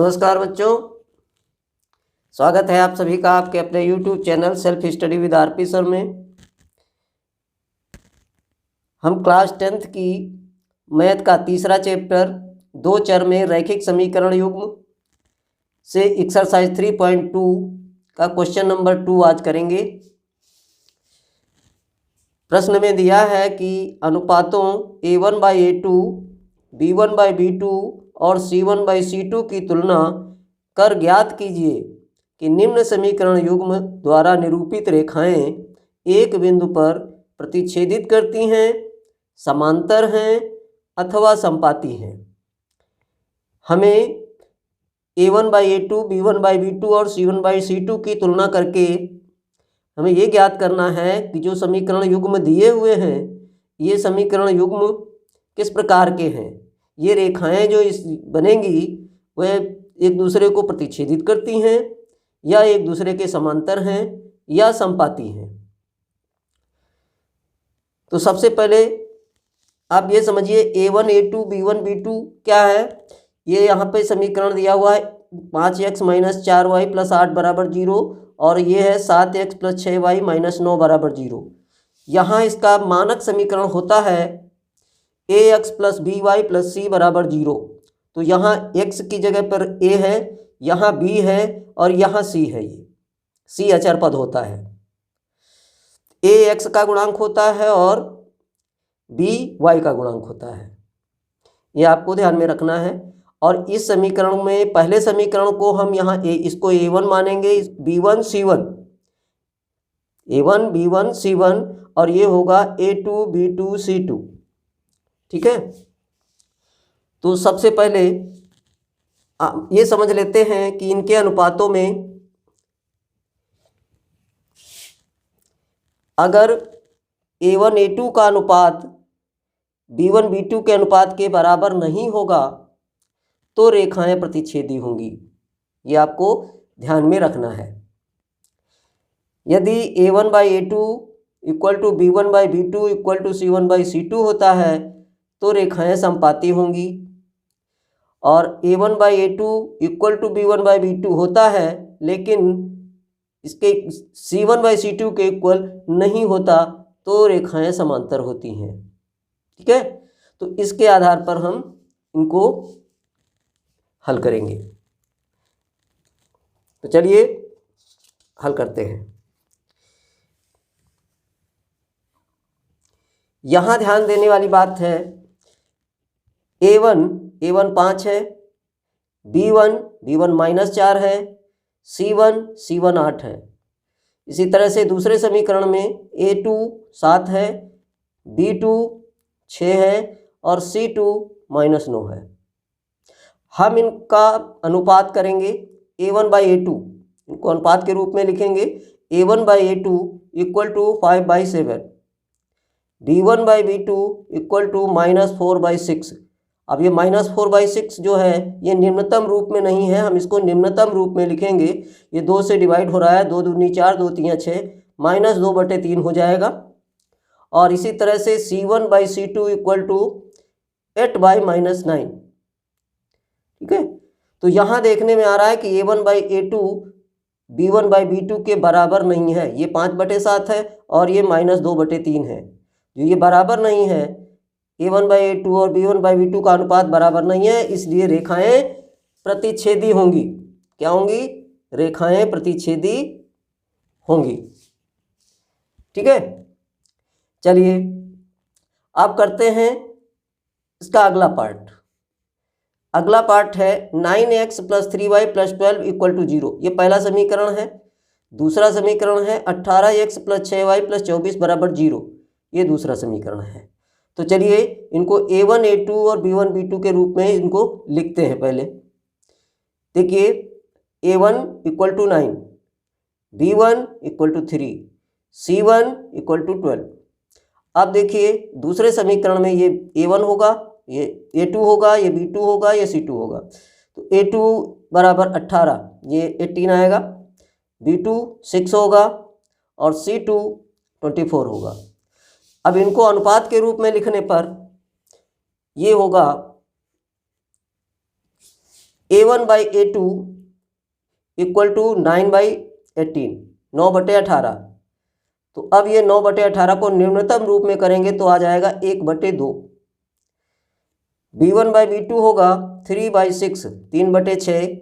नमस्कार बच्चों, स्वागत है आप सभी का आपके अपने YouTube channel self study with RP sir में। हम क्लास 10th की मैथ का तीसरा चैप्टर दो चर में रैखिक समीकरण युग्म से एक्सरसाइज 3.2 का क्वेश्चन नंबर 2 आज करेंगे। प्रश्न में दिया है कि अनुपातों a1/a2, b1/b2 और c1/c2 की तुलना कर ज्ञात कीजिए कि निम्न समीकरण युग्म द्वारा निरूपित रेखाएं एक बिंदु पर प्रतिच्छेदित करती हैं, समांतर हैं अथवा समपाती हैं। हमें a1/a2, b1/b2 और c1/c2 की तुलना करके हमें ये ज्ञात करना है कि जो समीकरण युग्म दिए हुए हैं ये समीकरण युग्म किस प्रकार के हैं। ये रेखाएं जो इस बनेंगी वह एक दूसरे को प्रतिच्छेदित करती हैं या एक दूसरे के समांतर हैं या समपाती हैं। तो सबसे पहले आप ये समझिए a1, a2, b1, b2 क्या है। ये यहाँ पे समीकरण दिया हुआ है 5x - 4y + 8 = 0 और ये है 7x + 6y - 9 = 0। यहाँ इसका मानक समीकरण होता है ax + by + c = 0। तो यहाँ x की जगह पर a है, यहाँ b है और यहाँ c है। ये c अचर पद होता है। a x का गुणांक होता है और b y का गुणांक होता है। ये आपको ध्यान में रखना है। और इस समीकरण में पहले समीकरण को हम यहाँ इसको a1 मानेंगे, b1 c1, a1 b1 c1 और ये होगा a2 b2 c2। ठीक है। तो सबसे पहले ये समझ लेते हैं कि इनके अनुपातों में अगर a1 a2 का अनुपात b1 b2 के अनुपात के बराबर नहीं होगा तो रेखाएं प्रतिच्छेदी होंगी। ये आपको ध्यान में रखना है। यदि a1/a2 = b1/b2 = c1/c2 होता है तो रेखाएं समपाती होंगी। और a1/a2 = b1/b2 होता है लेकिन इसके c1/c2 के इक्वल नहीं होता तो रेखाएं समांतर होती हैं। ठीक है। तो इसके आधार पर हम इनको हल करेंगे। तो चलिए हल करते हैं। यहाँ ध्यान देने वाली बात है a1 5 है, b1 -4 है, c1 8 है। इसी तरह से दूसरे समीकरण में a2 7 है, b2 6 है और c2 -9 है। हम इनका अनुपात करेंगे a1/a2, इनको अनुपात के रूप में लिखेंगे a1/a2 = 5/7, b1/b2 = -4/6। अब ये -4/6 जो है ये निम्नतम रूप में नहीं है, हम इसको निम्नतम रूप में लिखेंगे। ये 2 से डिवाइड हो रहा है, 2 दूनी 4, 2 तियां 6, -2/3 हो जाएगा। और इसी तरह से c1/c2 = 8/-9। ठीक है। तो यहाँ देखने में आ रहा है कि a1/a2 b1/b2 के बराबर नहीं है। ये 5/7 है और ये -2/3 है। जो ये बराबर नहीं है, a1/a2 और b1/b2 का अनुपात बराबर नहीं है, इसलिए रेखाएं प्रतिच्छेदी होंगी। क्या होंगी? रेखाएं प्रतिच्छेदी होंगी। ठीक है। चलिए अब करते हैं इसका अगला पार्ट। अगला पार्ट है 9x + 3y + 12 = 0। ये पहला समीकरण है। दूसरा समीकरण है 18x + 6y + 24 = 0। ये दूसरा समीकरण है। तो चलिए इनको a1 a2 और b1 b2 के रूप में इनको लिखते हैं। पहले देखिए a1 = 9, b1 = 3, c1 = 12। अब देखिए दूसरे समीकरण में ये a1 होगा, ये a2 होगा, ये b2 होगा, ये c2 होगा। तो a2 = 18, ये 18 आएगा, b2 6 होगा और c2 24 होगा। अब इनको अनुपात के रूप में लिखने पर ये होगा A1/A2 इक्वल टू 9/18, 9/18। तो अब ये 9/18 को न्यूनतम रूप में करेंगे तो आ जाएगा 1/2। B1/B2 होगा 3/6, 3/6।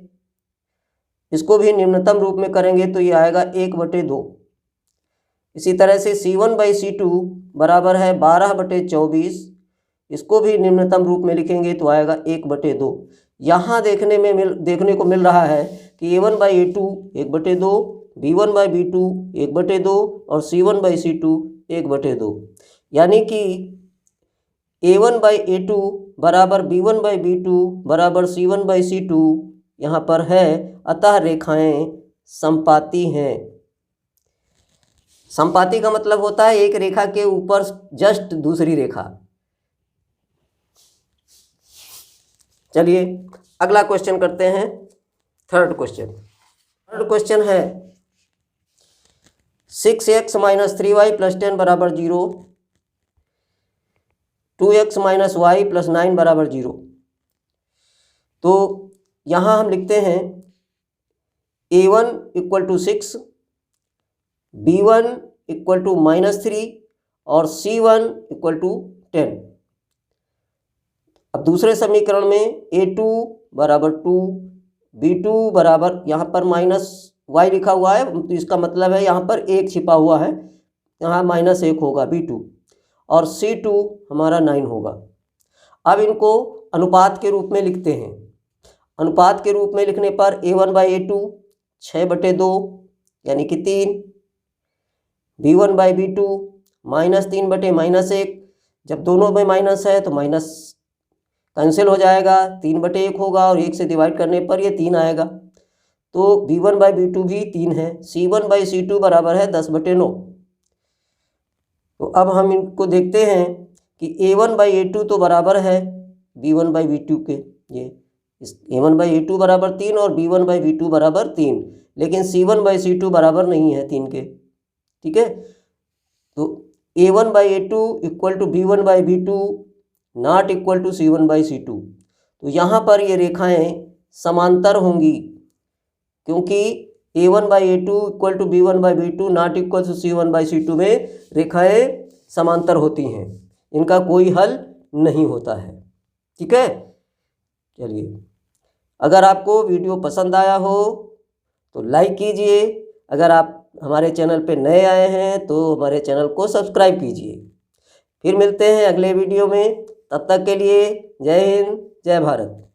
इसको भी न्यूनतम रूप में करेंगे तो ये आएगा 1/2। इसी तरह से C1/C2 बराबर है 12/24। इसको भी निम्नतम रूप में लिखेंगे तो आएगा 1/2। यहाँ देखने को मिल रहा है कि A1/A2 1/2, B1/B2 1/2 और C1/C2 1/2। यानी कि A1/A2 बराबर B1/B2 बराबर C1/C2 यहाँ पर है, अतः रेखाएं समपाती हैं। समपाती का मतलब होता है एक रेखा के ऊपर जस्ट दूसरी रेखा। चलिए अगला क्वेश्चन करते हैं, थर्ड क्वेश्चन है 6x - 3y + 10 = 0, 2x - y + 9 = 0। तो यहाँ हम लिखते हैं A1 = 6, B1 = -3 और C1 = 10। अब दूसरे समीकरण में A2 = 2, B2 बराबर, यहाँ पर -y लिखा हुआ है तो इसका मतलब है यहाँ पर 1 छिपा हुआ है, यहाँ -1 होगा B2, और C2 हमारा 9 होगा। अब इनको अनुपात के रूप में लिखते हैं। अनुपात के रूप में लिखने पर A1/A2 6/2 यानी कि 3, B1/B2 -3/-1। जब दोनों में माइनस है तो माइनस कैंसिल हो जाएगा, 3/1 होगा और 1 से डिवाइड करने पर ये 3 आएगा। तो B1/B2 भी 3 है। C1/C2 बराबर है 10/9। तो अब हम इनको देखते हैं कि A1/A2 तो बराबर है B1/B2 के, ये A1/A2 बराबर 3 और B1/B2 बराबर 3, लेकिन C1/C2 बराबर नहीं है 3 के। ठीक है, तो A1/A2 = B1/B2 not equal to C1/C2। तो यहाँ पर ये रेखाएं समांतर होंगी, क्योंकि A1/A2 = B1/B2 not equal to C1/C2 में रेखाएं समांतर होती हैं, इनका कोई हल नहीं होता है। ठीक है, चलिए अगर आपको वीडियो पसंद आया हो तो लाइक कीजिए। अगर आप हमारे चैनल पे नए आए हैं तो हमारे चैनल को सब्सक्राइब कीजिए। फिर मिलते हैं अगले वीडियो में, तब तक के लिए जय हिंद, जय भारत।